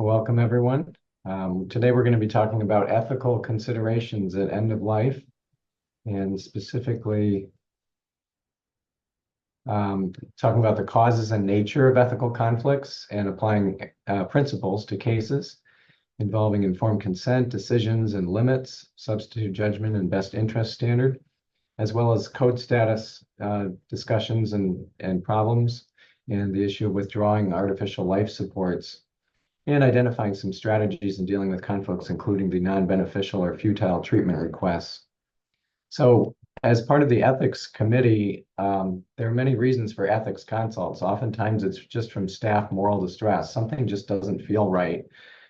Welcome, everyone. Today we're going to be talking about ethical considerations at end of life, and specifically talking about the causes and nature of ethical conflicts and applying principles to cases involving informed consent, decisions and limits, substitute judgment, and best interest standard, as well as code status discussions and problems, and the issue of withdrawing artificial life supports, and identifying some strategies in dealing with conflicts, including the non-beneficial or futile treatment requests. So as part of the ethics committee, there are many reasons for ethics consults. Oftentimes it's just from staff moral distress. Something just doesn't feel right.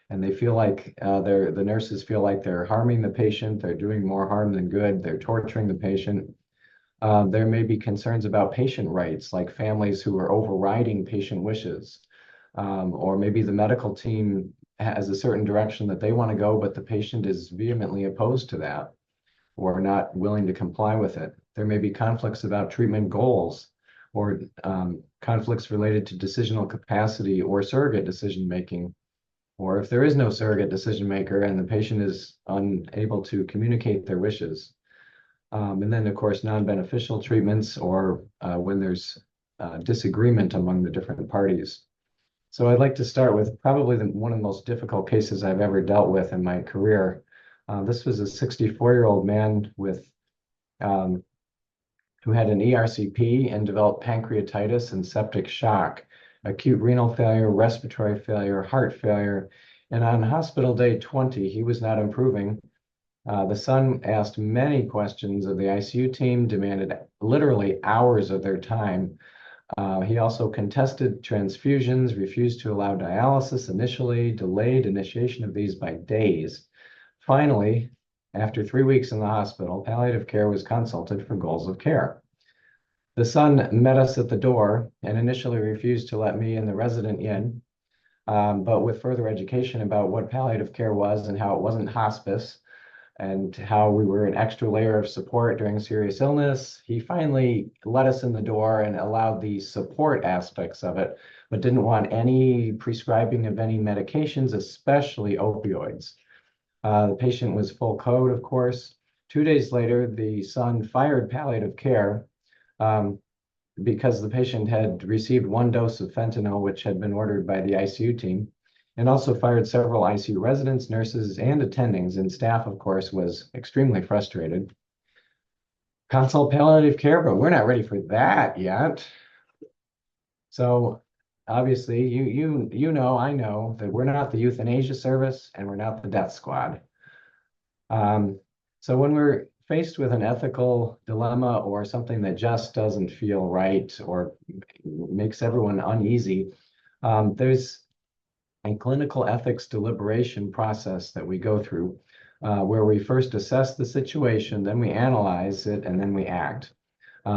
And they feel like the nurses feel like they're harming the patient, they're doing more harm than good, they're torturing the patient. There may be concerns about patient rights, like families who are overriding patient wishes. Or maybe the medical team has a certain direction that they want to go, but the patient is vehemently opposed to that or not willing to comply with it. There may be conflicts about treatment goals or conflicts related to decisional capacity or surrogate decision making. Or if there is no surrogate decision maker and the patient is unable to communicate their wishes. And then, of course, non-beneficial treatments or when there's disagreement among the different parties. So I'd like to start with probably one of the most difficult cases I've ever dealt with in my career. This was a 64-year-old man with who had an ERCP and developed pancreatitis and septic shock, acute renal failure, respiratory failure, heart failure. And on hospital day 20, he was not improving. The son asked many questions of the ICU team, demanded literally hours of their time. He also contested transfusions, refused to allow dialysis initially, delayed initiation of these by days. Finally, after 3 weeks in the hospital, palliative care was consulted for goals of care. The son met us at the door and initially refused to let me and the resident in, but with further education about what palliative care was and how it wasn't hospice, and how we were an extra layer of support during serious illness, he finally let us in the door and allowed the support aspects of it, but didn't want any prescribing of any medications, especially opioids. The patient was full code, of course. 2 days later, the son fired palliative care because the patient had received 1 dose of fentanyl, which had been ordered by the ICU team, and also fired several ICU residents, nurses, and attendings, and staff, of course, was extremely frustrated. Consult palliative care, but we're not ready for that yet. So obviously, you know, I know that we're not the euthanasia service and we're not the death squad. So when we're faced with an ethical dilemma or something that just doesn't feel right or makes everyone uneasy, there's a clinical ethics deliberation process that we go through, where we first assess the situation, then we analyze it, and then we act.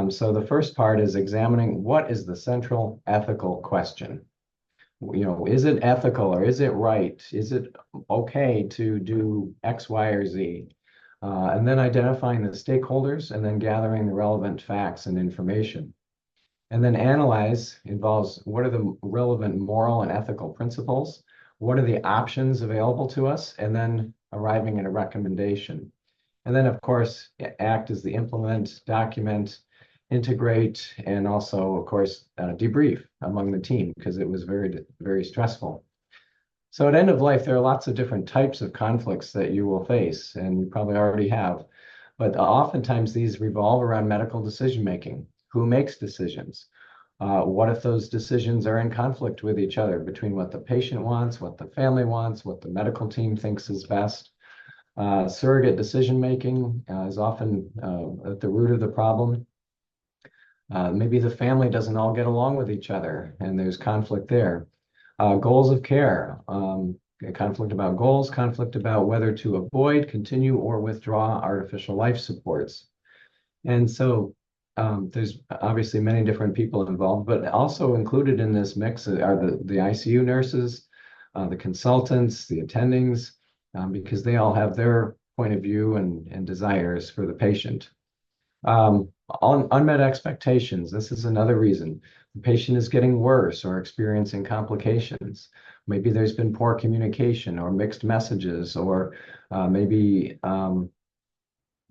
So the first part is examining what is the central ethical question. You know, is it ethical or is it right? Is it okay to do X, Y, or Z? And then identifying the stakeholders and then gathering the relevant facts and information. And then analyze involves what are the relevant moral and ethical principles, what are the options available to us, and then arriving at a recommendation. And then, of course, act as the implement, document, integrate, and also, of course, debrief among the team because it was very, very stressful. So at end of life, there are lots of different types of conflicts that you will face, and you probably already have. But oftentimes these revolve around medical decision making. Who makes decisions? What if those decisions are in conflict with each other between what the patient wants, what the family wants, what the medical team thinks is best? Surrogate decision making is often at the root of the problem. Maybe the family doesn't all get along with each other and there's conflict there. Goals of care, conflict about goals, conflict about whether to avoid, continue, or withdraw artificial life supports. And so there's obviously many different people involved, but also included in this mix are the ICU nurses, the consultants, the attendings, because they all have their point of view and desires for the patient. Unmet expectations. This is another reason. The patient is getting worse or experiencing complications. Maybe there's been poor communication or mixed messages, or maybe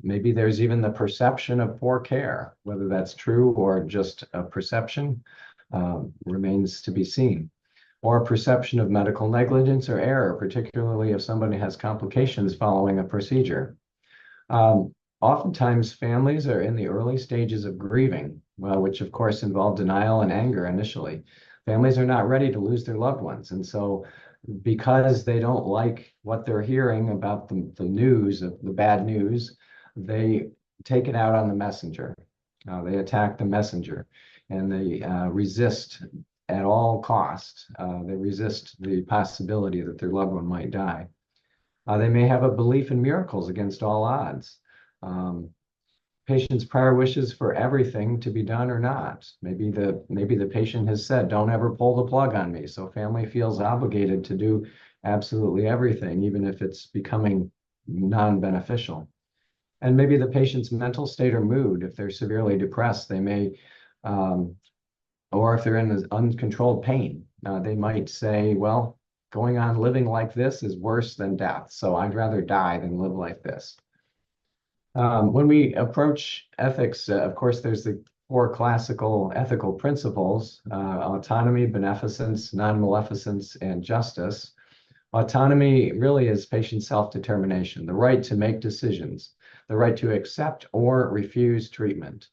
there's even the perception of poor care. Whether that's true or just a perception remains to be seen. Or a perception of medical negligence or error, particularly if somebody has complications following a procedure. Oftentimes, families are in the early stages of grieving, well, which of course involve denial and anger initially. Families are not ready to lose their loved ones. And so, because they don't like what they're hearing about the news, the bad news, they take it out on the messenger. They attack the messenger and they resist at all costs. They resist the possibility that their loved one might die. They may have a belief in miracles against all odds. Um, Patient's prior wishes for everything to be done or not. Maybe the patient has said, "Don't ever pull the plug on me." So family feels obligated to do absolutely everything, even if it's becoming non-beneficial. And maybe the patient's mental state or mood, if they're severely depressed, they may, or if they're in this uncontrolled pain, they might say, "Well, going on living like this is worse than death, so I'd rather die than live like this." When we approach ethics, of course, there's the four classical ethical principles: autonomy, beneficence, non-maleficence, and justice. Autonomy really is patient self-determination, the right to make decisions, the right to accept or refuse treatment.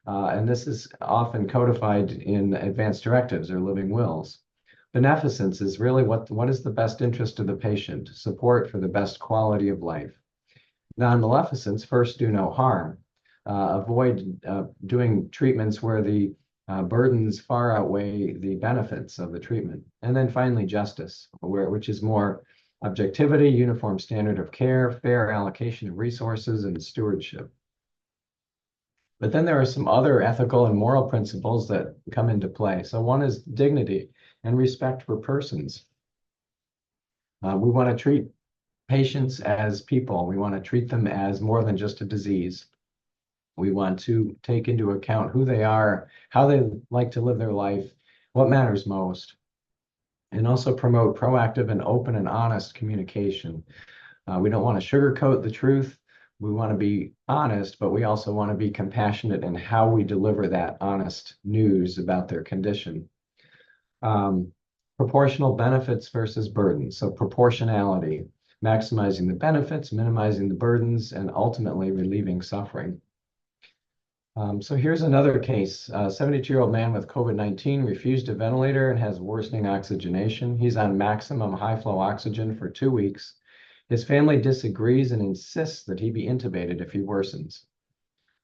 And this is often codified in advanced directives or living wills. Beneficence is really what is the best interest of the patient, support for the best quality of life. Non-maleficence, first do no harm. Avoid doing treatments where the burdens far outweigh the benefits of the treatment. And then finally, justice, which is more objectivity, uniform standard of care, fair allocation of resources, and stewardship. But then there are some other ethical and moral principles that come into play. So one is dignity and respect for persons. We want to treat patients as people. We want to treat them as more than just a disease. We want to take into account who they are, how they like to live their life, what matters most, and also promote proactive and open and honest communication. We don't want to sugarcoat the truth. We want to be honest, but we also want to be compassionate in how we deliver that honest news about their condition. Proportional benefits versus burdens. So proportionality, maximizing the benefits, minimizing the burdens, and ultimately relieving suffering. So here's another case. A 72-year-old man with COVID-19 refused a ventilator and has worsening oxygenation. He's on maximum high-flow oxygen for 2 weeks. His family disagrees and insists that he be intubated if he worsens.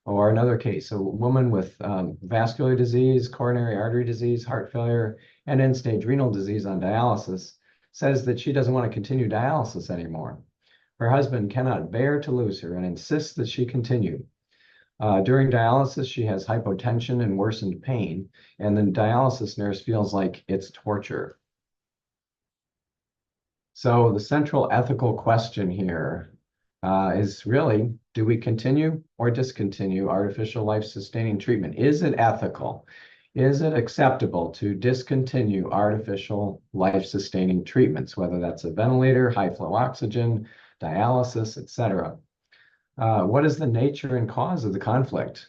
Or another case, a woman with vascular disease, coronary artery disease, heart failure, and end-stage renal disease on dialysis says that she doesn't want to continue dialysis anymore. Her husband cannot bear to lose her and insists that she continue. During dialysis, she has hypotension and worsened pain, and the dialysis nurse feels like it's torture. So the central ethical question here is really, do we continue or discontinue artificial life-sustaining treatment? Is it ethical? Is it acceptable to discontinue artificial life-sustaining treatments, whether that's a ventilator, high-flow oxygen, dialysis, etc.? What is the nature and cause of the conflict?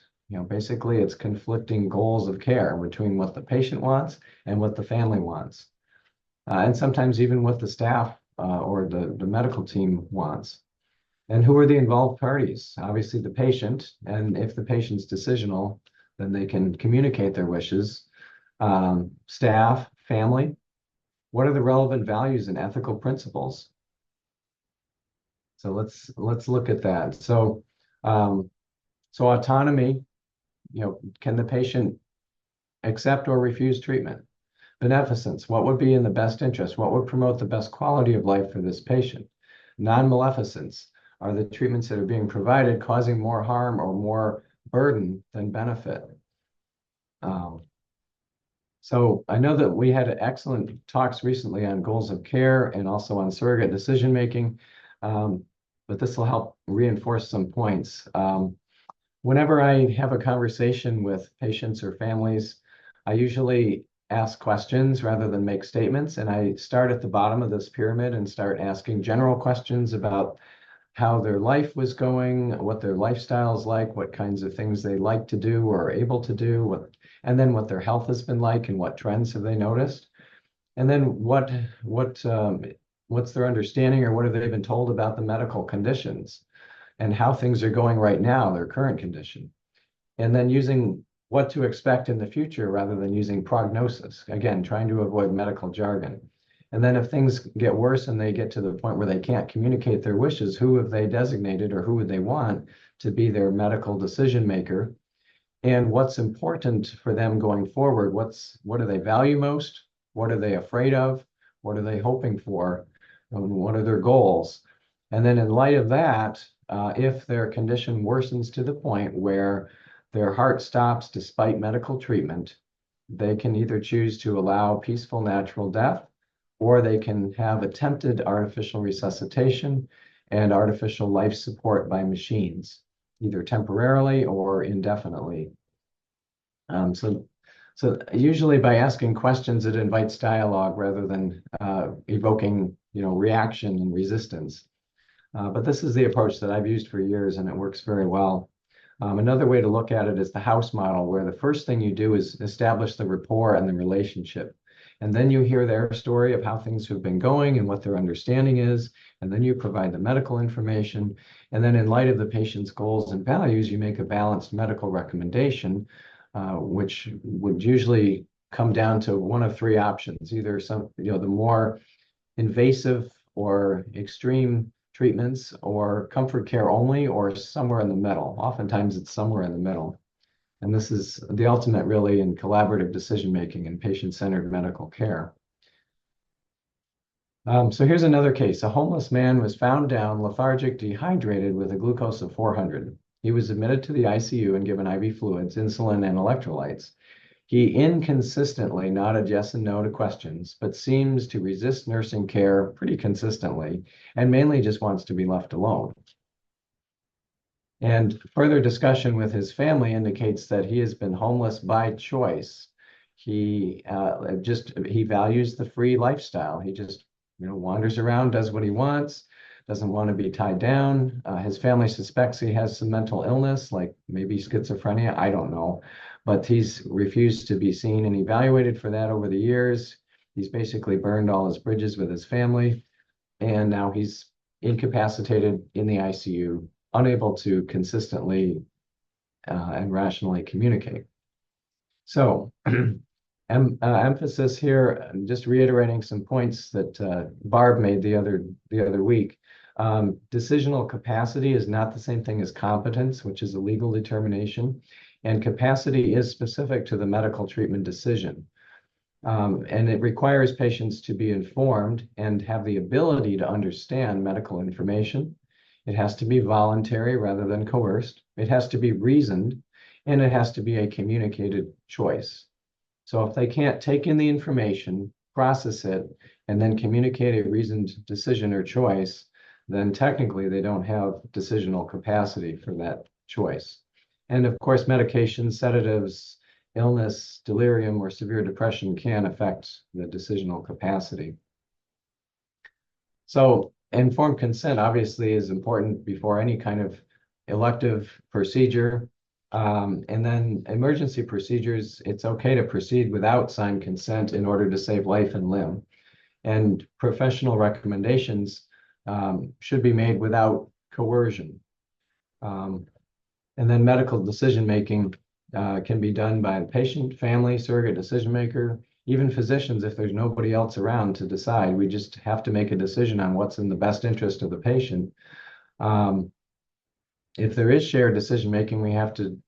Basically, it's conflicting goals of care between what the patient wants and what the family wants, and sometimes even what the staff or the medical team wants. And who are the involved parties? Obviously, the patient, and if the patient's decisional, then they can communicate their wishes. Staff, family. What are the relevant values and ethical principles? So let's look at that. So autonomy, can the patient accept or refuse treatment? Beneficence, what would be in the best interest? What would promote the best quality of life for this patient? Non-maleficence, are the treatments that are being provided causing more harm or more burden than benefit? So I know that we had excellent talks recently on goals of care and also on surrogate decision making. But this will help reinforce some points. Whenever I have a conversation with patients or families, I usually ask questions rather than make statements. And I start at the bottom of this pyramid and start asking general questions about how their life was going, what their lifestyle is like, what kinds of things they like to do or are able to do, and then what their health has been like and what trends have they noticed. And then what's their understanding or what have they been told about the medical conditions and how things are going right now, their current condition. And then using what to expect in the future rather than using prognosis. Again, trying to avoid medical jargon. And then if things get worse and they get to the point where they can't communicate their wishes, who have they designated or who would they want to be their medical decision maker? And what's important for them going forward? What do they value most? What are they afraid of? What are they hoping for? And what are their goals? And then in light of that, if their condition worsens to the point where their heart stops despite medical treatment, they can either choose to allow peaceful natural death, or they can have attempted artificial resuscitation and artificial life support by machines, either temporarily or indefinitely. So usually by asking questions, it invites dialogue rather than evoking, reaction and resistance. But this is the approach that I've used for years, and it works very well. Another way to look at it is the house model, where the first thing you do is establish the rapport and the relationship. And then you hear their story of how things have been going and what their understanding is. And then you provide the medical information. And then in light of the patient's goals and values, you make a balanced medical recommendation, which would usually come down to one of three options, either the more invasive or extreme treatments, or comfort care only, or somewhere in the middle. Oftentimes it's somewhere in the middle. And this is the ultimate really in collaborative decision-making and patient-centered medical care. So here's another case. A homeless man was found down, lethargic, dehydrated with a glucose of 400. He was admitted to the ICU and given IV fluids, insulin, and electrolytes. He inconsistently nodded yes and no to questions, but seems to resist nursing care pretty consistently and mainly just wants to be left alone. And further discussion with his family indicates that he has been homeless by choice. He values the free lifestyle. He just wanders around, does what he wants, doesn't want to be tied down. His family suspects he has some mental illness, like maybe schizophrenia. I don't know, but he's refused to be seen and evaluated for that over the years. He's basically burned all his bridges with his family, and now he's incapacitated in the ICU, unable to consistently and rationally communicate. So emphasis here, just reiterating some points that Barb made the other week. Decisional capacity is not the same thing as competence, which is a legal determination, and capacity is specific to the medical treatment decision. And it requires patients to be informed and have the ability to understand medical information. It has to be voluntary rather than coerced. It has to be reasoned, and it has to be a communicated choice. So if they can't take in the information, process it, and then communicate a reasoned decision or choice, then technically they don't have decisional capacity for that choice. And of course, medications, sedatives, illness, delirium, or severe depression can affect the decisional capacity. So informed consent obviously is important before any kind of elective procedure. And then emergency procedures, it's okay to proceed without signed consent in order to save life and limb. And professional recommendations should be made without coercion. And then medical decision-making can be done by the patient, family, surrogate decision maker, even physicians if there's nobody else around to decide. We just have to make a decision on what's in the best interest of the patient. If there is shared decision making, we have to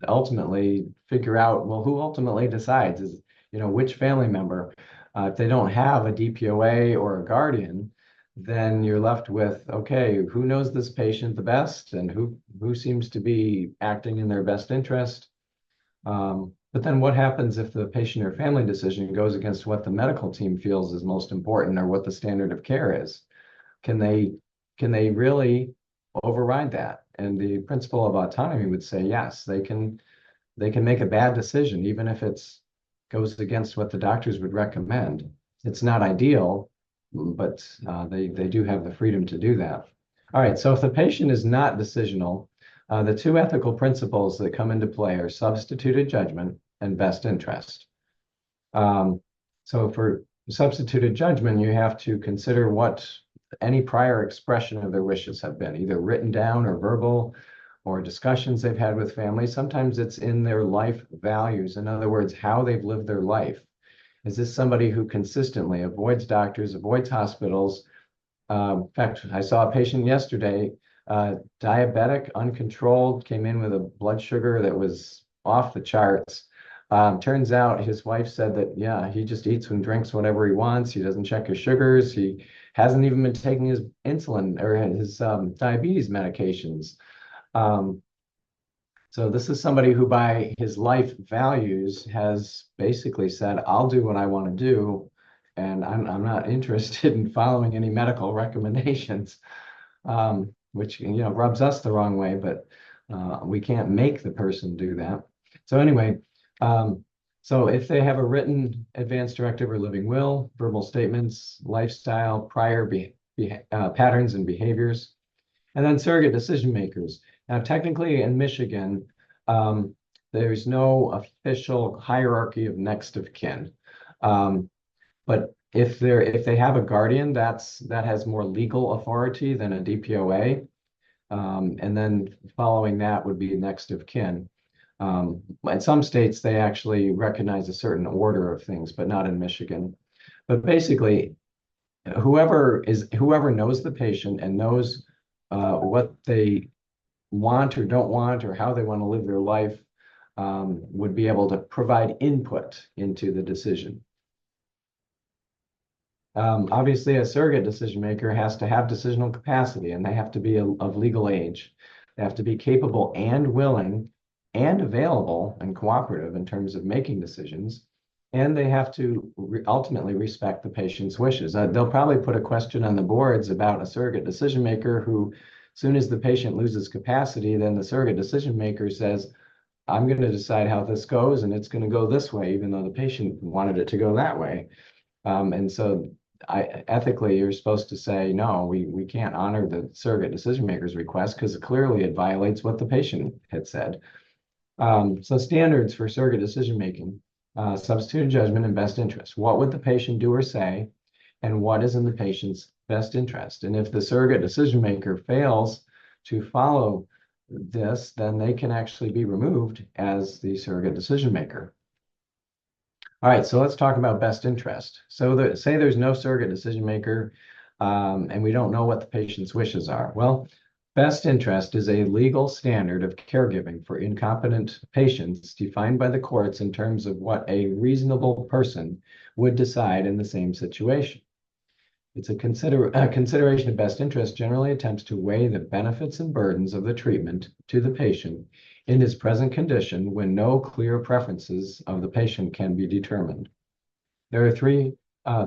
ultimately figure out, well, who ultimately decides? Is, which family member? If they don't have a DPOA or a guardian, then you're left with, okay, who knows this patient the best and who seems to be acting in their best interest? But then what happens if the patient or family decision goes against what the medical team feels is most important or what the standard of care is? Can they really override that? And the principle of autonomy would say, yes, they can make a bad decision, even if it's goes against what the doctors would recommend. It's not ideal, but they do have the freedom to do that. All right, so if the patient is not decisional, the two ethical principles that come into play are substituted judgment and best interest. So for substituted judgment, you have to consider what any prior expression of their wishes have been, either written down or verbal, or discussions they've had with family. Sometimes it's in their life values. In other words, how they've lived their life. Is this somebody who consistently avoids doctors, avoids hospitals? In fact, I saw a patient yesterday, diabetic, uncontrolled, came in with a blood sugar that was off the charts. Turns out his wife said that, yeah, he just eats and drinks whatever he wants. He doesn't check his sugars. He hasn't even been taking his insulin or his diabetes medications. So this is somebody who, by his life values, has basically said, I'll do what I want to do, and I'm not interested in following any medical recommendations, which, rubs us the wrong way, but we can't make the person do that. So anyway, so if they have a written advance directive or living will, verbal statements, lifestyle, prior patterns and behaviors, and then surrogate decision makers. Now, technically in Michigan, there's no official hierarchy of next of kin. But if they have a guardian, that has more legal authority than a DPOA. And then following that would be next of kin. In some states, they actually recognize a certain order of things, but not in Michigan. But basically, whoever knows the patient and knows what they want or don't want or how they want to live their life would be able to provide input into the decision. Obviously, a surrogate decision maker has to have decisional capacity, and they have to be of legal age. They have to be capable and willing and available and cooperative in terms of making decisions. And they have to ultimately respect the patient's wishes. They'll probably put a question on the boards about a surrogate decision maker who, as soon as the patient loses capacity, then the surrogate decision maker says, I'm going to decide how this goes, and it's going to go this way, even though the patient wanted it to go that way. And so ethically, you're supposed to say, no, we can't honor the surrogate decision maker's request because clearly it violates what the patient had said. So standards for surrogate decision making, substituted judgment and best interest. What would the patient do or say, and what is in the patient's best interest? And if the surrogate decision maker fails to follow this, then they can actually be removed as the surrogate decision maker. All right, so let's talk about best interest. So say there's no surrogate decision maker, and we don't know what the patient's wishes are. Well, best interest is a legal standard of caregiving for incompetent patients defined by the courts in terms of what a reasonable person would decide in the same situation. It's a consideration of best interest generally attempts to weigh the benefits and burdens of the treatment to the patient in his present condition when no clear preferences of the patient can be determined. There are three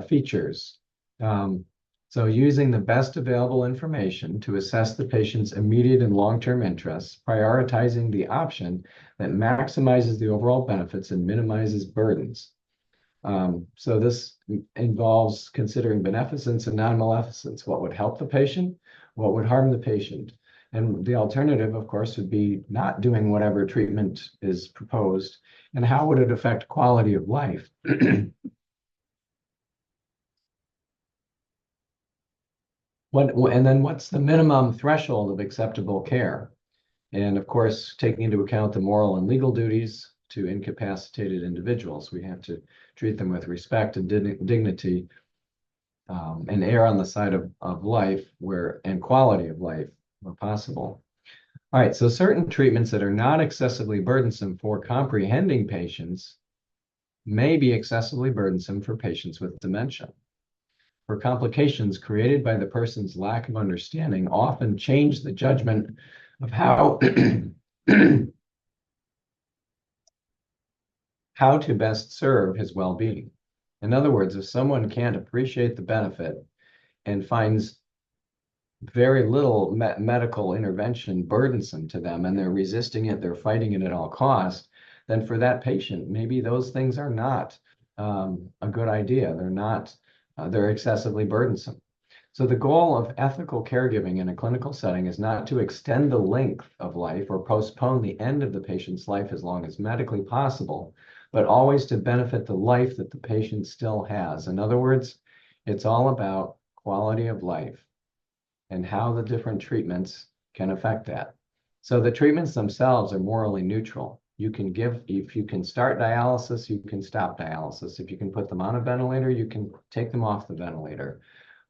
features. So using the best available information to assess the patient's immediate and long-term interests, prioritizing the option that maximizes the overall benefits and minimizes burdens. So this involves considering beneficence and non-maleficence. What would help the patient? What would harm the patient? And the alternative, of course, would be not doing whatever treatment is proposed. And how would it affect quality of life? And then what's the minimum threshold of acceptable care? And of course, taking into account the moral and legal duties to incapacitated individuals, we have to treat them with respect and dignity, and err on the side of life and quality of life where possible. All right, so certain treatments that are not excessively burdensome for comprehending patients may be excessively burdensome for patients with dementia. For complications created by the person's lack of understanding often change the judgment of how how to best serve his well-being. In other words, if someone can't appreciate the benefit and finds very little medical intervention burdensome to them and they're resisting it, they're fighting it at all costs, then for that patient, maybe those things are not a good idea. They're not, they're excessively burdensome. So the goal of ethical caregiving in a clinical setting is not to extend the length of life or postpone the end of the patient's life as long as medically possible, but always to benefit the life that the patient still has. In other words, it's all about quality of life and how the different treatments can affect that. So the treatments themselves are morally neutral. You can give, if you can start dialysis, you can stop dialysis. If you can put them on a ventilator, you can take them off the ventilator.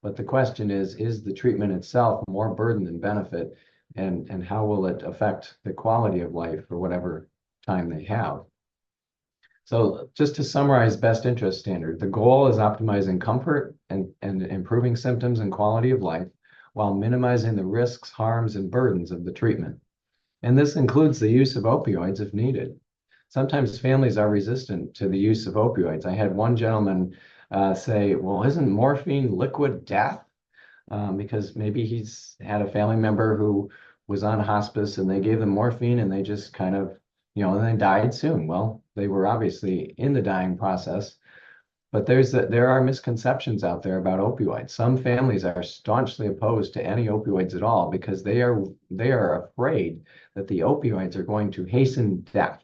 But the question is the treatment itself more burden than benefit? And how will it affect the quality of life for whatever time they have? So just to summarize best interest standard, the goal is optimizing comfort and improving symptoms and quality of life while minimizing the risks, harms, and burdens of the treatment. And this includes the use of opioids if needed. Sometimes families are resistant to the use of opioids. I had one gentleman say, well, isn't morphine liquid death? Because maybe he's had a family member who was on hospice and they gave them morphine and they just kind of, and they died soon. Well, they were obviously in the dying process, but there are misconceptions out there about opioids. Some families are staunchly opposed to any opioids at all because they are afraid that the opioids are going to hasten death.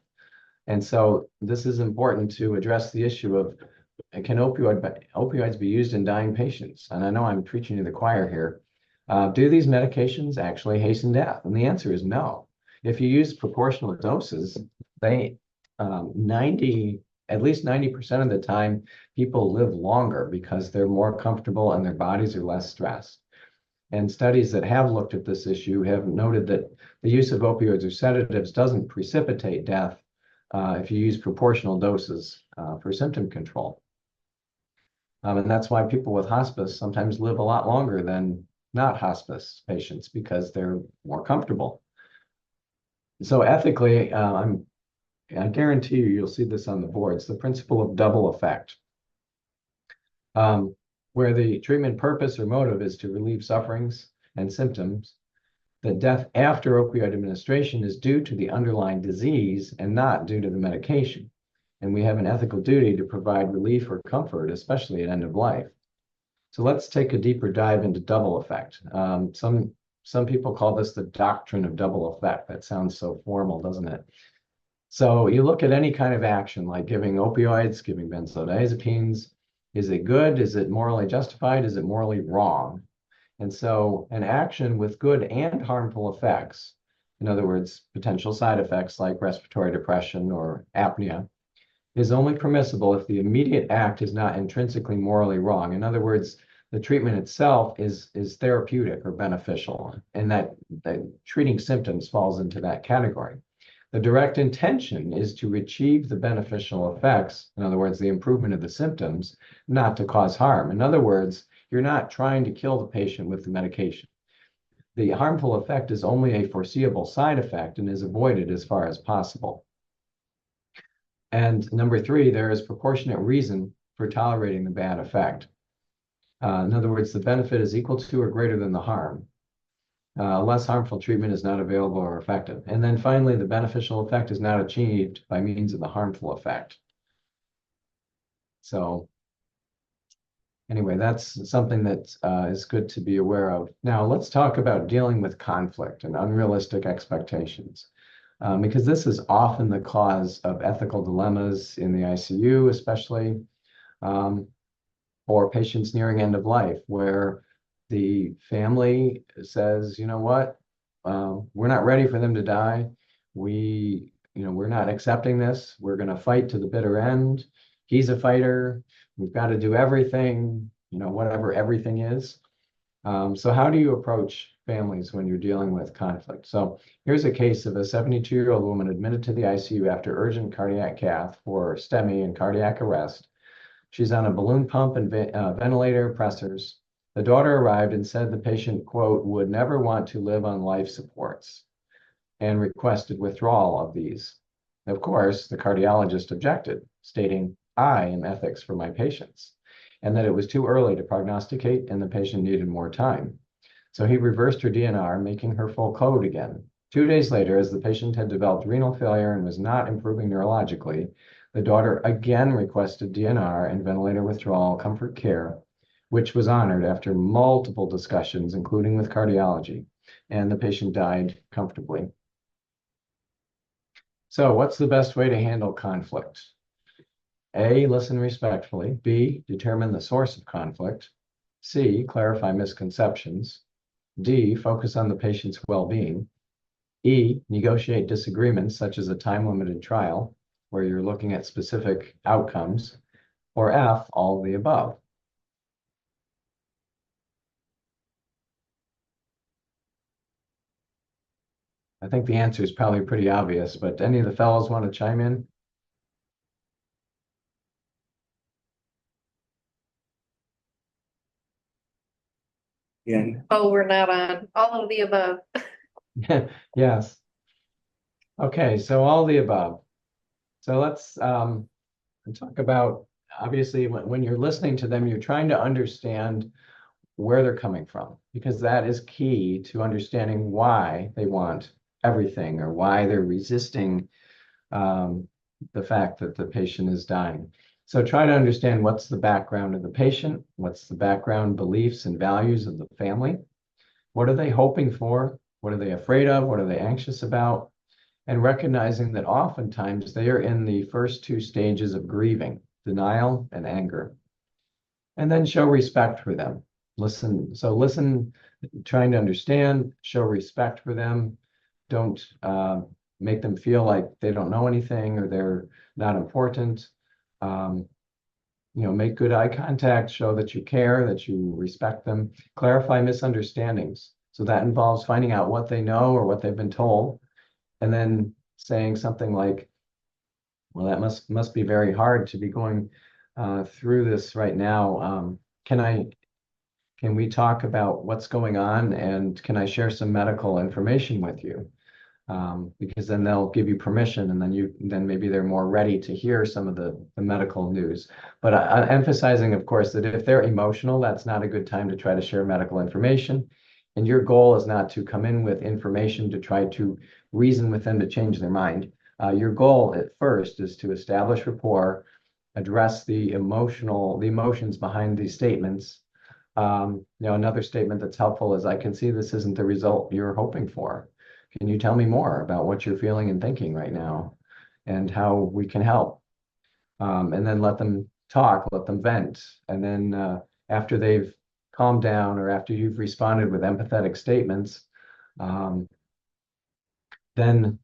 And so this is important to address the issue of, can opioids be used in dying patients? And I know I'm preaching to the choir here. Do these medications actually hasten death? And the answer is no. If you use proportional doses, they at least 90% of the time, people live longer because they're more comfortable and their bodies are less stressed. And studies that have looked at this issue have noted that the use of opioids or sedatives doesn't precipitate death if you use proportional doses for symptom control. And that's why people with hospice sometimes live a lot longer than not hospice patients because they're more comfortable. So ethically, I guarantee you'll see this on the boards, the principle of double effect, where the treatment purpose or motive is to relieve sufferings and symptoms. The death after opioid administration is due to the underlying disease and not due to the medication. And we have an ethical duty to provide relief or comfort, especially at end of life. So let's take a deeper dive into double effect. Some people call this the doctrine of double effect. That sounds so formal, doesn't it? So you look at any kind of action like giving opioids, giving benzodiazepines. Is it good? Is it morally justified? Is it morally wrong? And so an action with good and harmful effects, in other words, potential side effects like respiratory depression or apnea, is only permissible if the immediate act is not intrinsically morally wrong. In other words, the treatment itself is therapeutic or beneficial, and that treating symptoms falls into that category. The direct intention is to achieve the beneficial effects, in other words, the improvement of the symptoms, not to cause harm. In other words, you're not trying to kill the patient with the medication. The harmful effect is only a foreseeable side effect and is avoided as far as possible. And number three, there is proportionate reason for tolerating the bad effect. In other words, the benefit is equal to or greater than the harm. Less harmful treatment is not available or effective. And then finally, the beneficial effect is not achieved by means of the harmful effect. So anyway, that's something that is good to be aware of. Now, let's talk about dealing with conflict and unrealistic expectations, because this is often the cause of ethical dilemmas in the ICU, especially, or patients nearing end of life, where the family says, you know what, we're not ready for them to die. We're not accepting this. We're going to fight to the bitter end. He's a fighter. We've got to do everything, whatever everything is. So how do you approach families when you're dealing with conflict? So here's a case of a 72-year-old woman admitted to the ICU after urgent cardiac cath for STEMI and cardiac arrest. She's on a balloon pump and ventilator pressors. The daughter arrived and said the patient, quote, would never want to live on life supports and requested withdrawal of these. Of course, the cardiologist objected, stating, I am ethics for my patients, and that it was too early to prognosticate and the patient needed more time. So he reversed her DNR, making her full code again. 2 days later, as the patient had developed renal failure and was not improving neurologically, the daughter again requested DNR and ventilator withdrawal comfort care, which was honored after multiple discussions, including with cardiology, and the patient died comfortably. So what's the best way to handle conflict? A, listen respectfully. B, determine the source of conflict. C, clarify misconceptions. D, focus on the patient's well-being. E, negotiate disagreements such as a time-limited trial where you're looking at specific outcomes. Or F, all of the above. I think the answer is probably pretty obvious, but any of the fellows want to chime in? Yeah. Oh, we're not on. All of the above. Yes. Okay, so all the above. So let's talk about, obviously, when you're listening to them, you're trying to understand where they're coming from, because that is key to understanding why they want everything or why they're resisting the fact that the patient is dying. So try to understand what's the background of the patient, what's the background beliefs and values of the family, what are they hoping for, what are they afraid of, what are they anxious about, and recognizing that oftentimes they are in the first two stages of grieving, denial and anger. And then show respect for them. Listen, trying to understand, show respect for them. Don't make them feel like they don't know anything or they're not important. Make good eye contact, show that you care, that you respect them. Clarify misunderstandings. So that involves finding out what they know or what they've been told, and then saying something like, well, that must be very hard to be going through this right now. Can we talk about what's going on, and can I share some medical information with you? Because then they'll give you permission, and then maybe they're more ready to hear some of the medical news. But emphasizing, of course, that if they're emotional, that's not a good time to try to share medical information. And your goal is not to come in with information to try to reason with them to change their mind. Your goal at first is to establish rapport, address the emotions behind these statements. Another statement that's helpful is, I can see this isn't the result you're hoping for. Can you tell me more about what you're feeling and thinking right now and how we can help? And then let them talk, let them vent. And then after they've calmed down or after you've responded with empathetic statements, then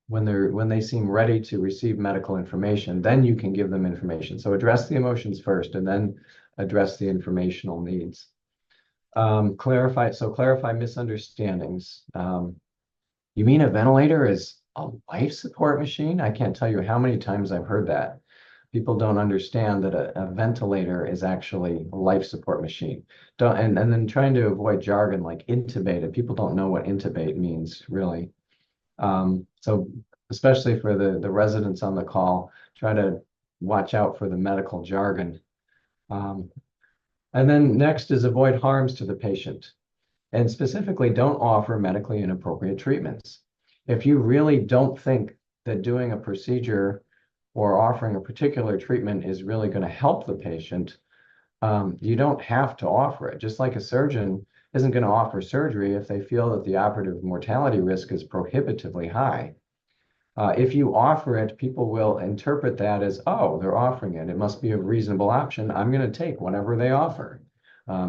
when they seem ready to receive medical information, then you can give them information. So address the emotions first and then address the informational needs. Clarify misunderstandings. You mean a ventilator is a life support machine? I can't tell you how many times I've heard that. People don't understand that a ventilator is actually a life support machine. And then trying to avoid jargon like intubated. People don't know what intubate means, really. So especially for the residents on the call, try to watch out for the medical jargon. And then next is avoid harms to the patient. And specifically, don't offer medically inappropriate treatments. If you really don't think that doing a procedure or offering a particular treatment is really going to help the patient, you don't have to offer it. Just like a surgeon isn't going to offer surgery if they feel that the operative mortality risk is prohibitively high. If you offer it, people will interpret that as, oh, they're offering it. It must be a reasonable option. I'm going to take whatever they offer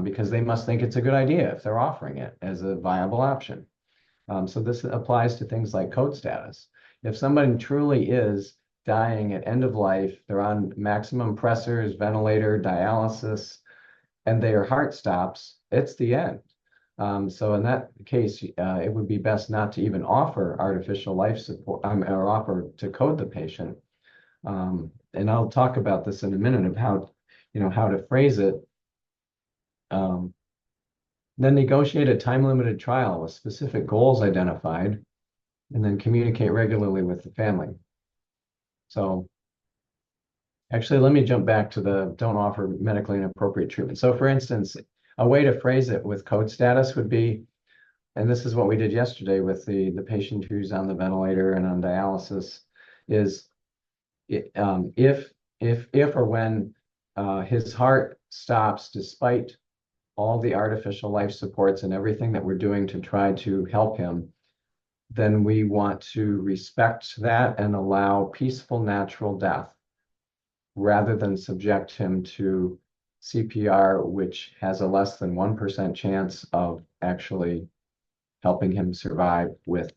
because they must think it's a good idea if they're offering it as a viable option. So this applies to things like code status. If somebody truly is dying at end of life, they're on maximum pressors, ventilator, dialysis, and their heart stops, it's the end. So in that case, it would be best not to even offer artificial life support or offer to code the patient. And I'll talk about this in a minute of how to phrase it. Then negotiate a time-limited trial with specific goals identified, and then communicate regularly with the family. So actually, let me jump back to the don't offer medically inappropriate treatment. So for instance, a way to phrase it with code status would be, and this is what we did yesterday with the patient who's on the ventilator and on dialysis, is if or when his heart stops despite all the artificial life supports and everything that we're doing to try to help him, then we want to respect that and allow peaceful, natural death rather than subject him to CPR, which has a less than 1% chance of actually helping him survive with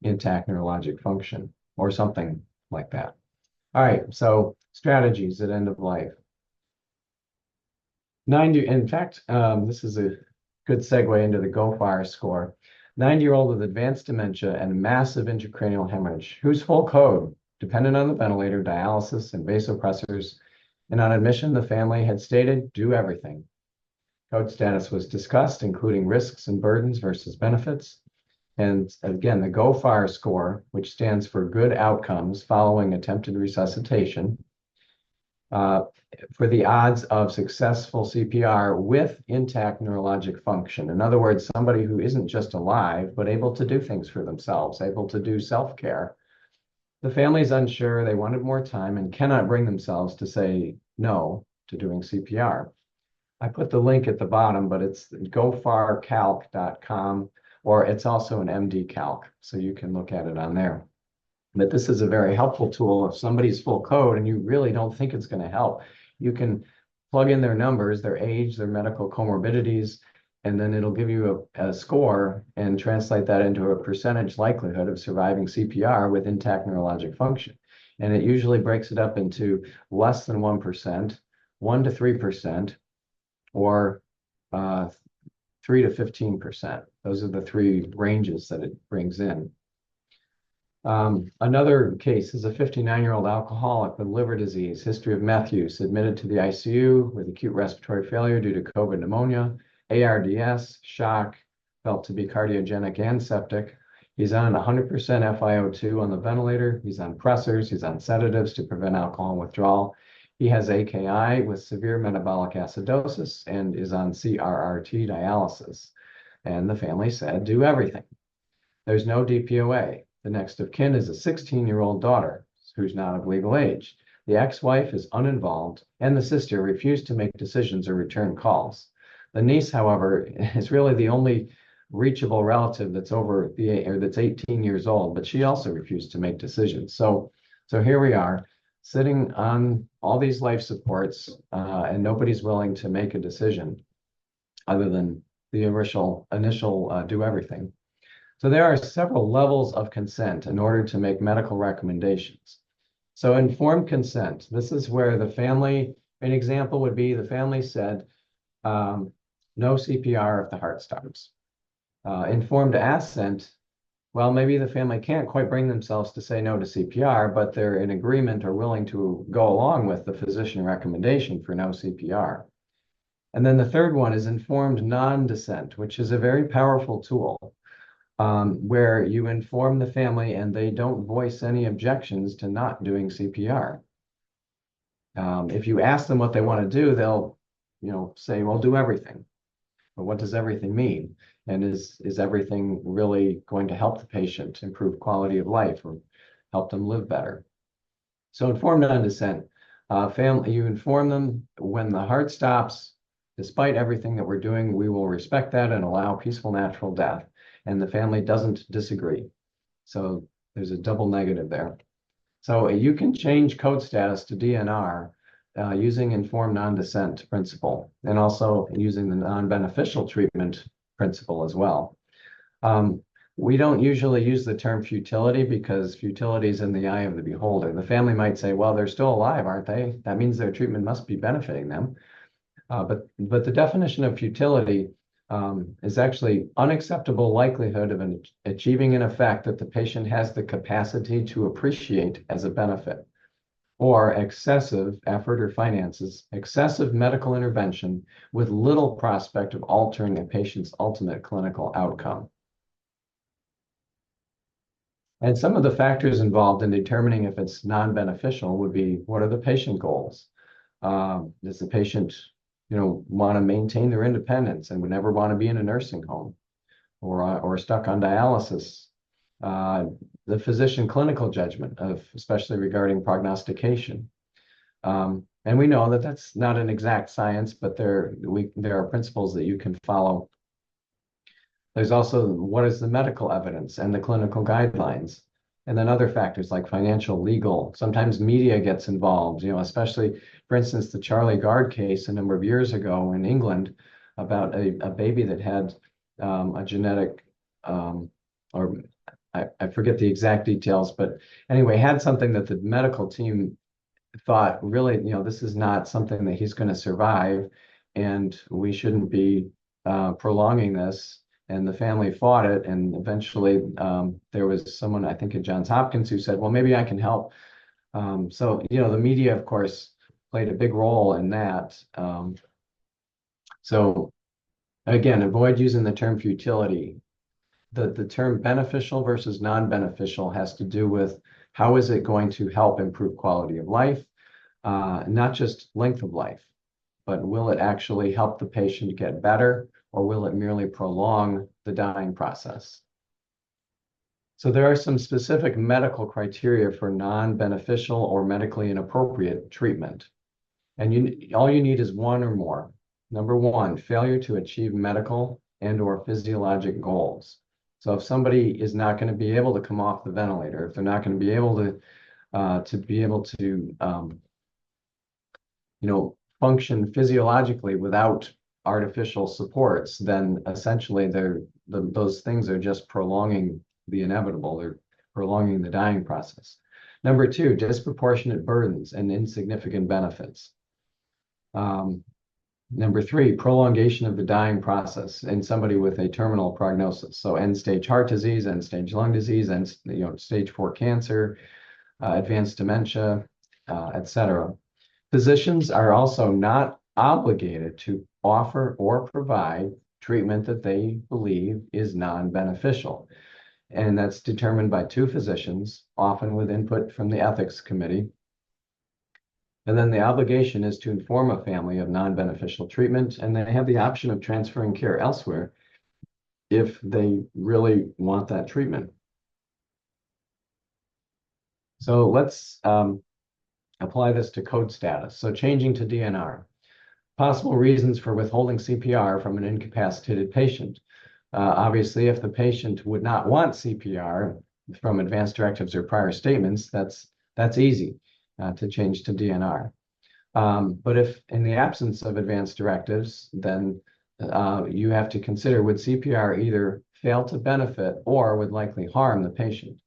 intact neurologic function or something like that. All right, so strategies at end of life. In fact, this is a good segue into the GoFire score. 90-year-old with advanced dementia and massive intracranial hemorrhage, whose full code, dependent on the ventilator, dialysis, and vasopressors, and on admission, the family had stated, do everything. Code status was discussed, including risks and burdens versus benefits. And again, the GoFire score, which stands for good outcomes following attempted resuscitation, for the odds of successful CPR with intact neurologic function. In other words, somebody who isn't just alive, but able to do things for themselves, able to do self-care. The family's unsure, they wanted more time and cannot bring themselves to say no to doing CPR. I put the link at the bottom, but it's gofarcalc.com, or it's also an MD Calc, so you can look at it on there. But this is a very helpful tool. If somebody's full code and you really don't think it's going to help, you can plug in their numbers, their age, their medical comorbidities, and then it'll give you a score and translate that into a percentage likelihood of surviving CPR with intact neurologic function. And it usually breaks it up into less than 1%, 1 to 3%, or 3 to 15%. Those are the three ranges that it brings in. Another case is a 59-year-old alcoholic with liver disease, history of meth use, admitted to the ICU with acute respiratory failure due to COVID pneumonia, ARDS, shock, felt to be cardiogenic and septic. He's on 100% FiO2 on the ventilator. He's on pressors. He's on sedatives to prevent alcohol withdrawal. He has AKI with severe metabolic acidosis and is on CRRT dialysis. And the family said, do everything. There's no DPOA. The next of kin is a 16-year-old daughter who's not of legal age. The ex-wife is uninvolved, and the sister refused to make decisions or return calls. The niece, however, is really the only reachable relative that's over that's 18 years old, but she also refused to make decisions. So here we are, sitting on all these life supports, and nobody's willing to make a decision other than the initial do everything. So there are several levels of consent in order to make medical recommendations. So informed consent, this is where the family, an example would be the family said, no CPR if the heart stops. Informed assent, well, maybe the family can't quite bring themselves to say no to CPR, but they're in agreement or willing to go along with the physician recommendation for no CPR. And then the third one is informed non-dissent, which is a very powerful tool. Where you inform the family and they don't voice any objections to not doing CPR. If you ask them what they want to do, they'll, say, well, do everything. But what does everything mean? And is everything really going to help the patient improve quality of life or help them live better? So informed non-dissent. You inform them when the heart stops, despite everything that we're doing, we will respect that and allow peaceful natural death. And the family doesn't disagree. So there's a double negative there. So you can change code status to DNR using informed non-dissent principle and also using the non-beneficial treatment principle as well. We don't usually use the term futility because futility is in the eye of the beholder. The family might say, well, they're still alive, aren't they? That means their treatment must be benefiting them. But the definition of futility is actually unacceptable likelihood of achieving an effect that the patient has the capacity to appreciate as a benefit, or excessive effort or finances, excessive medical intervention with little prospect of altering a patient's ultimate clinical outcome. And some of the factors involved in determining if it's non-beneficial would be, what are the patient goals? Does the patient want to maintain their independence and would never want to be in a nursing home? or stuck on dialysis. The physician clinical judgment of, especially regarding prognostication. And we know that that's not an exact science, but there are principles that you can follow. There's also what is the medical evidence and the clinical guidelines, and then other factors like financial, legal. Sometimes media gets involved, especially, for instance, the Charlie Gard case a number of years ago in England about a baby that had a genetic, or I forget the exact details, but anyway, had something that the medical team thought really, this is not something that he's going to survive, and we shouldn't be prolonging this. And the family fought it, and eventually there was someone, I think at Johns Hopkins, who said, well, maybe I can help. So, the media, of course, played a big role in that. So again, avoid using the term futility. The term beneficial versus non-beneficial has to do with how is it going to help improve quality of life, not just length of life, but will it actually help the patient get better, or will it merely prolong the dying process? So there are some specific medical criteria for non-beneficial or medically inappropriate treatment. And all you need is one or more. Number one, failure to achieve medical and or physiologic goals. So if somebody is not going to be able to come off the ventilator, if they're not going to be able to function physiologically without artificial supports, then essentially those things are just prolonging the inevitable. They're prolonging the dying process. Number two, disproportionate burdens and insignificant benefits. Number three, prolongation of the dying process in somebody with a terminal prognosis. So end-stage heart disease, end-stage lung disease, and stage 4 cancer, advanced dementia, etc. Physicians are also not obligated to offer or provide treatment that they believe is non-beneficial. And that's determined by two physicians, often with input from the ethics committee. And then the obligation is to inform a family of non-beneficial treatment, and they have the option of transferring care elsewhere if they really want that treatment. So let's apply this to code status. So changing to DNR. Possible reasons for withholding CPR from an incapacitated patient. Obviously, if the patient would not want CPR from advanced directives or prior statements, that's easy to change to DNR. But if in the absence of advanced directives, then you have to consider, would CPR either fail to benefit or would likely harm the patient?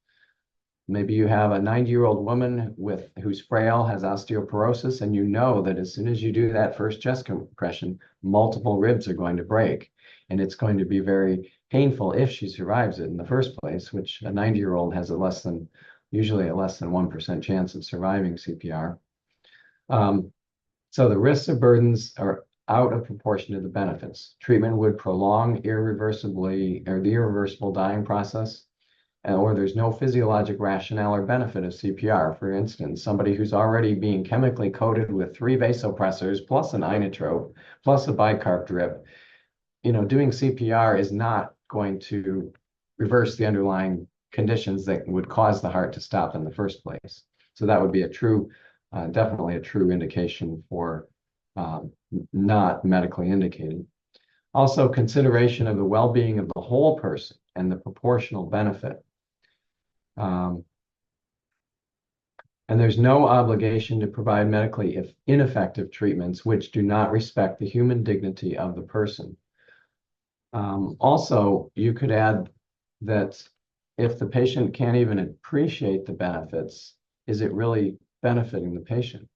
Maybe you have a 90-year-old woman who's frail, has osteoporosis, and you know that as soon as you do that first chest compression, multiple ribs are going to break. And it's going to be very painful if she survives it in the first place, which a 90-year-old has usually a less than 1% chance of surviving CPR. So the risks and burdens are out of proportion to the benefits. Treatment would prolong the irreversible dying process, or there's no physiologic rationale or benefit of CPR. For instance, somebody who's already being chemically coated with 3 vasopressors plus an inotrope plus a bicarb drip, doing CPR is not going to reverse the underlying conditions that would cause the heart to stop in the first place. So that would be definitely a true indication for not medically indicated. Also, consideration of the well-being of the whole person and the proportional benefit. And there's no obligation to provide medically ineffective treatments which do not respect the human dignity of the person. Also, you could add that if the patient can't even appreciate the benefits, is it really benefiting the patient?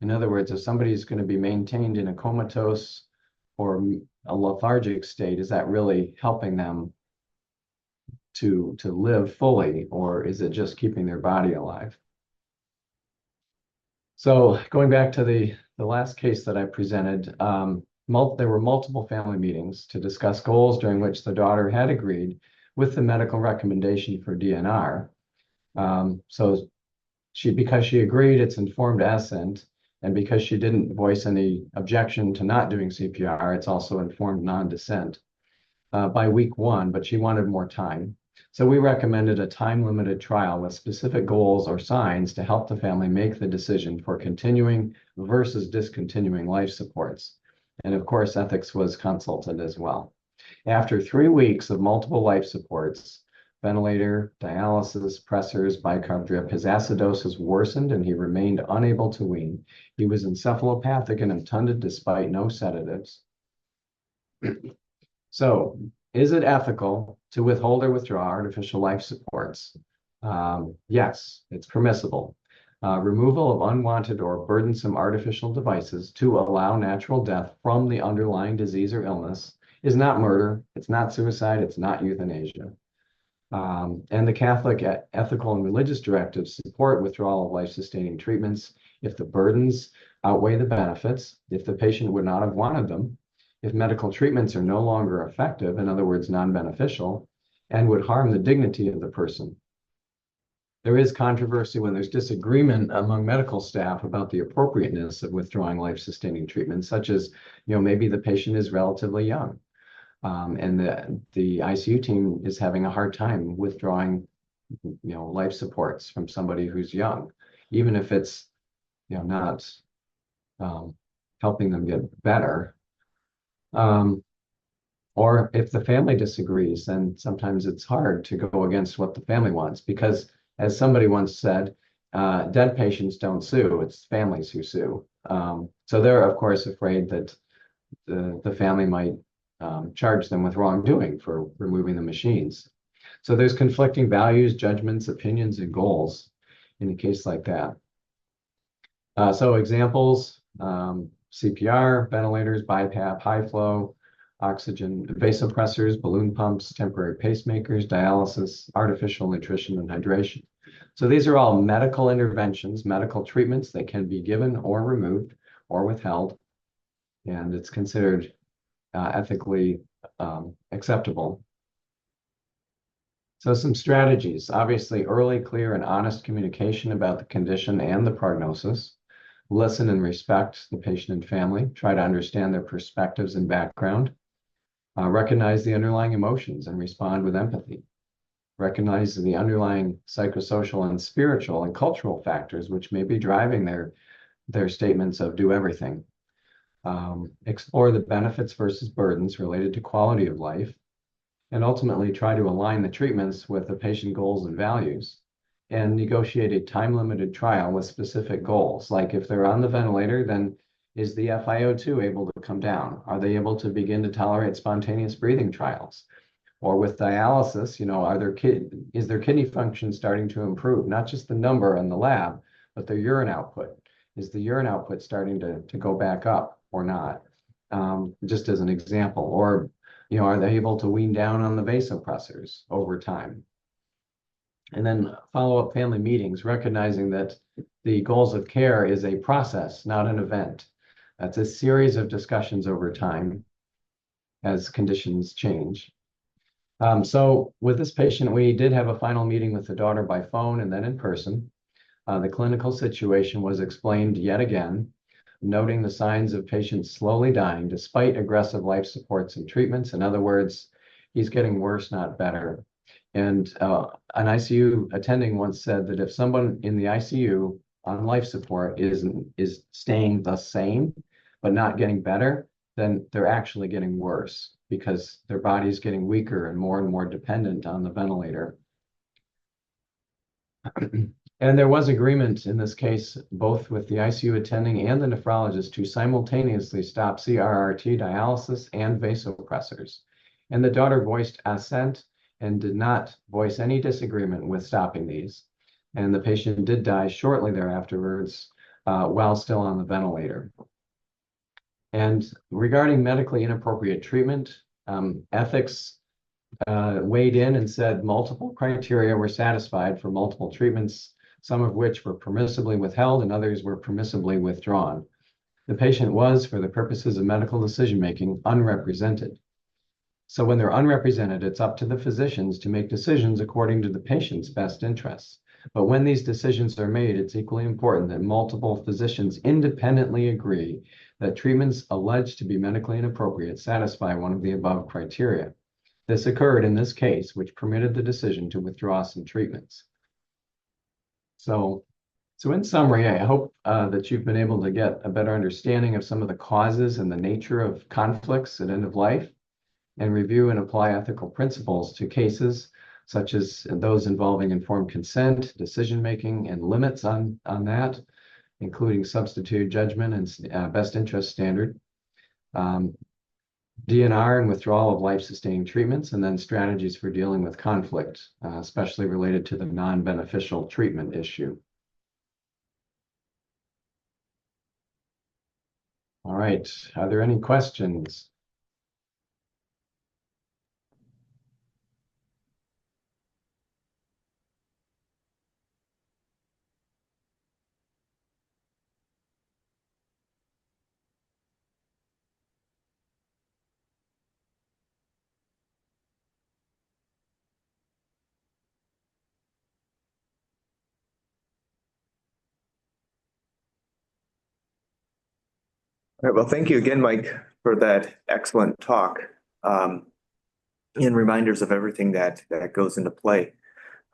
In other words, if somebody is going to be maintained in a comatose or a lethargic state, is that really helping them to live fully, or is it just keeping their body alive? So going back to the last case that I presented, there were multiple family meetings to discuss goals during which the daughter had agreed with the medical recommendation for DNR. So because she agreed, it's informed assent, and because she didn't voice any objection to not doing CPR, it's also informed non-dissent. by week 1, but she wanted more time. So we recommended a time-limited trial with specific goals or signs to help the family make the decision for continuing versus discontinuing life supports. And of course, ethics was consulted as well. After 3 weeks of multiple life supports, ventilator, dialysis, pressors, bicarb drip, his acidosis worsened and he remained unable to wean. He was encephalopathic and intunded despite no sedatives. So, is it ethical to withhold or withdraw artificial life supports? Yes, it's permissible. Removal of unwanted or burdensome artificial devices to allow natural death from the underlying disease or illness is not murder, it's not suicide, it's not euthanasia. And the Catholic ethical and religious directives support withdrawal of life-sustaining treatments if the burdens outweigh the benefits, if the patient would not have wanted them, if medical treatments are no longer effective, in other words, non-beneficial, and would harm the dignity of the person. There is controversy when there's disagreement among medical staff about the appropriateness of withdrawing life-sustaining treatments, such as, maybe the patient is relatively young, and the ICU team is having a hard time withdrawing, life supports from somebody who's young, even if it's, not helping them get better. Or if the family disagrees, then sometimes it's hard to go against what the family wants because, as somebody once said, dead patients don't sue, it's families who sue. So they're, of course, afraid that the family might charge them with wrongdoing for removing the machines. So there's conflicting values, judgments, opinions, and goals in a case like that. So examples, CPR, ventilators, BiPAP, high flow, oxygen, vasopressors, balloon pumps, temporary pacemakers, dialysis, artificial nutrition, and hydration. So these are all medical interventions, medical treatments that can be given or removed or withheld, and it's considered ethically acceptable. So some strategies, obviously early, clear, and honest communication about the condition and the prognosis. Listen and respect the patient and family. Try to understand their perspectives and background. Recognize the underlying emotions and respond with empathy. Recognize the underlying psychosocial and spiritual and cultural factors which may be driving their statements of do everything. Explore the benefits versus burdens related to quality of life, and ultimately try to align the treatments with the patient goals and values, and negotiate a time-limited trial with specific goals. Like if they're on the ventilator, then is the FiO2 able to come down? Are they able to begin to tolerate spontaneous breathing trials? Or with dialysis, is their kidney function starting to improve? Not just the number in the lab, but their urine output. Is the urine output starting to go back up or not? Just as an example. Or, are they able to wean down on the vasopressors over time? And then follow-up family meetings, recognizing that the goals of care is a process, not an event. That's a series of discussions over time as conditions change. So with this patient, we did have a final meeting with the daughter by phone and then in person. The clinical situation was explained yet again, noting the signs of patients slowly dying despite aggressive life supports and treatments. In other words, he's getting worse, not better. And an ICU attending once said that if someone in the ICU on life support is staying the same, but not getting better, then they're actually getting worse because their body is getting weaker and more dependent on the ventilator. And there was agreement in this case, both with the ICU attending and the nephrologist, to simultaneously stop CRRT dialysis and vasopressors. And the daughter voiced assent and did not voice any disagreement with stopping these. And the patient did die shortly thereafterwards while still on the ventilator. And regarding medically inappropriate treatment, ethics weighed in and said multiple criteria were satisfied for multiple treatments, some of which were permissibly withheld and others were permissibly withdrawn. The patient was, for the purposes of medical decision-making, unrepresented. So when they're unrepresented, it's up to the physicians to make decisions according to the patient's best interests. But when these decisions are made, it's equally important that multiple physicians independently agree that treatments alleged to be medically inappropriate satisfy one of the above criteria. this occurred in this case, which permitted the decision to withdraw some treatments. So in summary, I hope that you've been able to get a better understanding of some of the causes and the nature of conflicts at end of life, and review and apply ethical principles to cases such as those involving informed consent, decision-making, and limits on that, including substitute judgment and best interest standard, DNR and withdrawal of life-sustaining treatments, and then strategies for dealing with conflict, especially related to the non-beneficial treatment issue. All right, are there any questions? All right, well, thank you again, Mike, for that excellent talk, and reminders of everything that goes into play.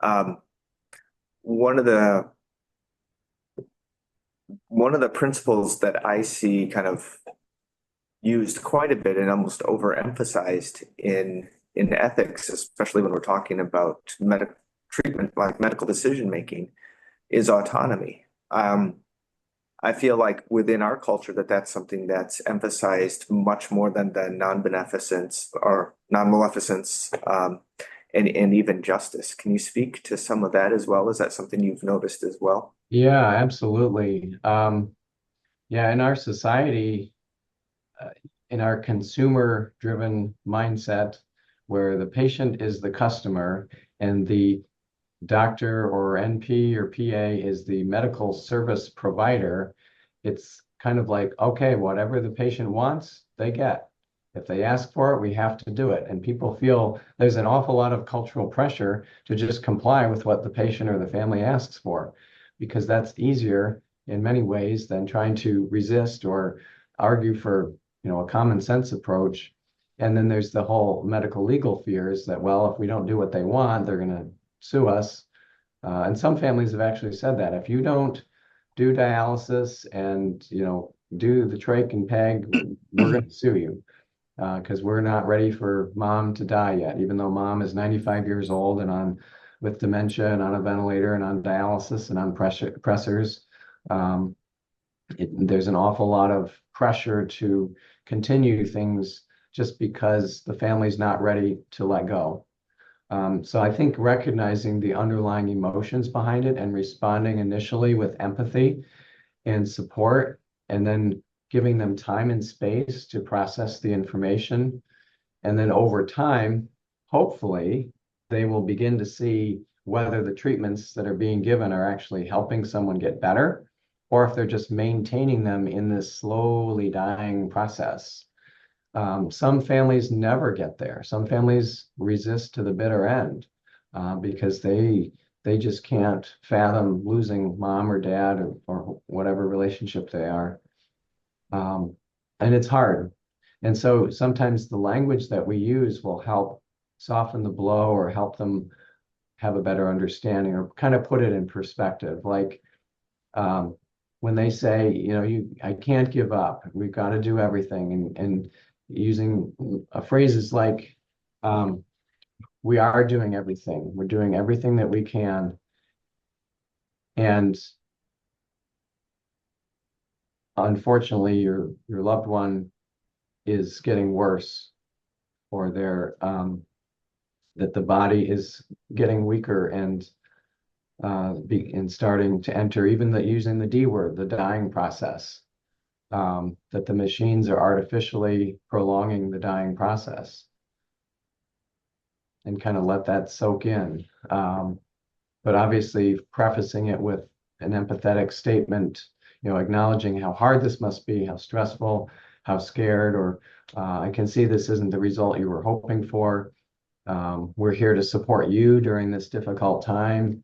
One of the principles that I see kind of used quite a bit and almost overemphasized in ethics, especially when we're talking about medical treatment, like medical decision making, is autonomy. I feel like within our culture that's something that's emphasized much more than the non-beneficence or non-maleficence, and even justice. Can you speak to some of that as well? Is that something you've noticed as well? Yeah, absolutely. Yeah, in our society, in our consumer-driven mindset, where the patient is the customer and the doctor or NP or PA is the medical service provider, it's kind of like, okay, whatever the patient wants, they get. If they ask for it, we have to do it. And people feel there's an awful lot of cultural pressure to just comply with what the patient or the family asks for, because that's easier in many ways than trying to resist or argue for, a common sense approach. And then there's the whole medical legal fears that, well, if we don't do what they want, they're going to sue us. And some families have actually said that if you don't do dialysis and do the trach and peg, we're going to sue you because we're not ready for mom to die yet, even though mom is 95 years old and with dementia and on a ventilator and on dialysis and on pressors. There's an awful lot of pressure to continue things just because the family's not ready to let go. So I think recognizing the underlying emotions behind it and responding initially with empathy and support, and then giving them time and space to process the information. And then over time, hopefully, they will begin to see whether the treatments that are being given are actually helping someone get better, or if they're just maintaining them in this slowly dying process. Some families never get there. Some families resist to the bitter end because they just can't fathom losing mom or dad or whatever relationship they are. And it's hard. And so sometimes the language that we use will help soften the blow or help them have a better understanding or kind of put it in perspective. Like when they say, I can't give up. We've got to do everything. And using phrases like, we are doing everything. We're doing everything that we can. And unfortunately, your loved one is getting worse, or that the body is getting weaker and starting to enter even using the D word, the dying process. That the machines are artificially prolonging the dying process, and kind of let that soak in. But obviously prefacing it with an empathetic statement, acknowledging how hard this must be, how stressful, how scared, or I can see this isn't the result you were hoping for. We're here to support you during this difficult time.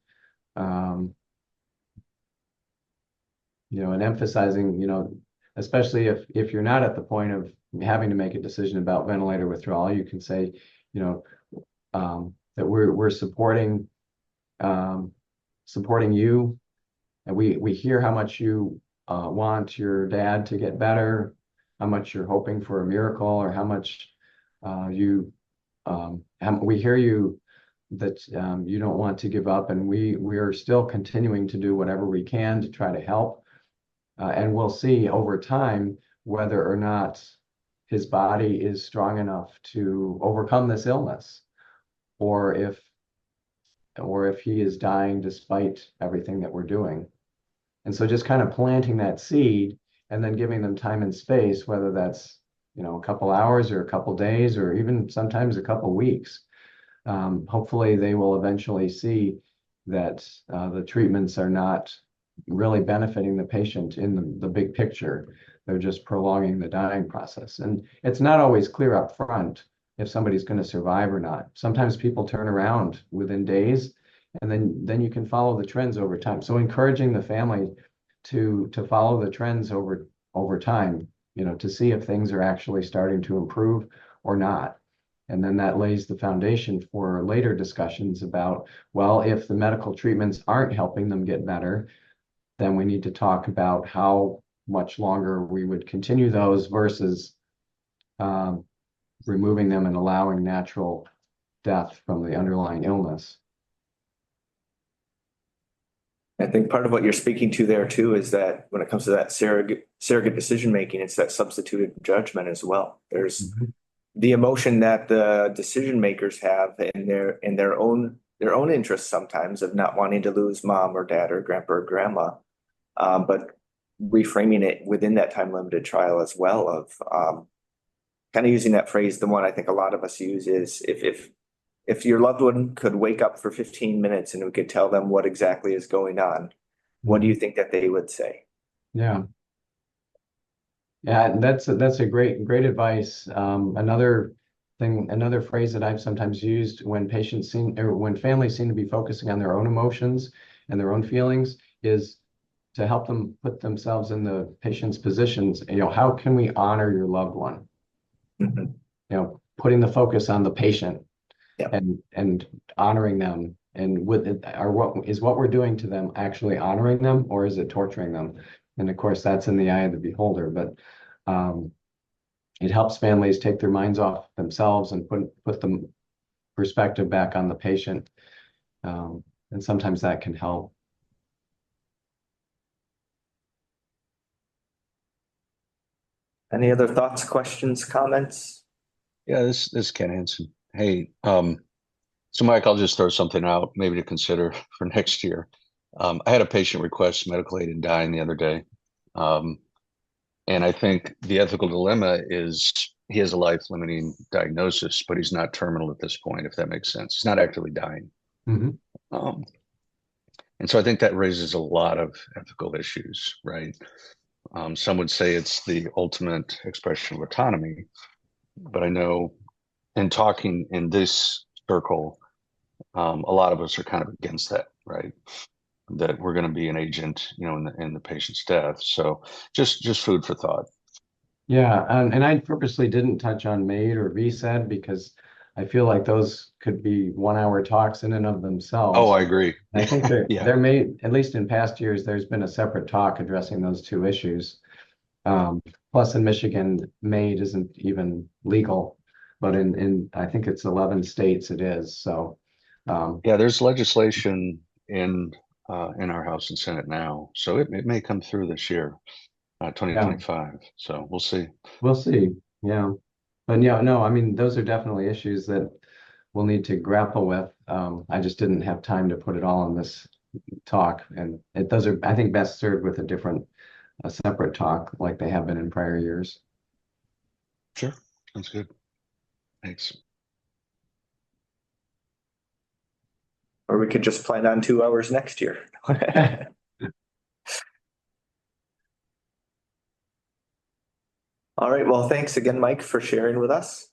And emphasizing, especially if you're not at the point of having to make a decision about ventilator withdrawal, you can say, that we're supporting you, and we hear how much you want your dad to get better, how much you're hoping for a miracle, or how much we hear you that you don't want to give up, and we are still continuing to do whatever we can to try to help. And we'll see over time whether or not his body is strong enough to overcome this illness, or if he is dying despite everything that we're doing. And so just kind of planting that seed and then giving them time and space, whether that's, a couple hours or a couple days or even sometimes a couple weeks. Hopefully they will eventually see that the treatments are not really benefiting the patient in the big picture. They're just prolonging the dying process. And it's not always clear up front if somebody's going to survive or not. Sometimes people turn around within days, and then you can follow the trends over time. So encouraging the family to follow the trends over time, to see if things are actually starting to improve or not. And then that lays the foundation for later discussions about, well, if the medical treatments aren't helping them get better, then we need to talk about how much longer we would continue those versus removing them and allowing natural death from the underlying illness. I think part of what you're speaking to there too is that when it comes to that surrogate decision making, it's that substituted judgment as well. There's the emotion that the decision makers have in their own interests sometimes of not wanting to lose mom or dad or grandpa or grandma, but reframing it within that time limited trial as well of kind of using that phrase. The one I think a lot of us use is if your loved one could wake up for 15 minutes and we could tell them what exactly is going on, what do you think that they would say? Yeah. Yeah, that's a great advice. Another phrase that I've sometimes used when when families seem to be focusing on their own emotions and their own feelings is to help them put themselves in the patient's positions. How can we honor your loved one? Putting the focus on the patient. Yeah. And honoring them, and what we're doing to them actually honoring them, or is it torturing them? And of course that's in the eye of the beholder, but it helps families take their minds off themselves and put the perspective back on the patient, and sometimes that can help. Any other thoughts, questions, comments? Yeah, this is Ken Hansen. Hey, so Mike, I'll just throw something out maybe to consider for next year. I had a patient request medical aid in dying the other day. And I think the ethical dilemma is he has a life-limiting diagnosis, but he's not terminal at this point, if that makes sense. He's not actually dying. And so I think that raises a lot of ethical issues, right? Some would say it's the ultimate expression of autonomy, but I know in talking in this circle, a lot of us are kind of against that, right? That we're going to be an agent, in the patient's death. So just food for thought. Yeah, and I purposely didn't touch on MAID or VSED because I feel like those could be 1-hour talks in and of themselves. Oh, I agree. I think there may, at least in past years, there's been a separate talk addressing those two issues. Plus in Michigan, MAID isn't even legal, but in I think it's 11 states it is. So there's legislation in our House and Senate now, so it may come through this year, 2025. So we'll see. Yeah, but no, I mean those are definitely issues that we'll need to grapple with. I just didn't have time to put it all in this talk, and those are, I think, best served with a separate talk like they have been in prior years. Sure, sounds good. Thanks. Or we could just plan on 2 hours next year. All right. Well, thanks again, Mike, for sharing with us.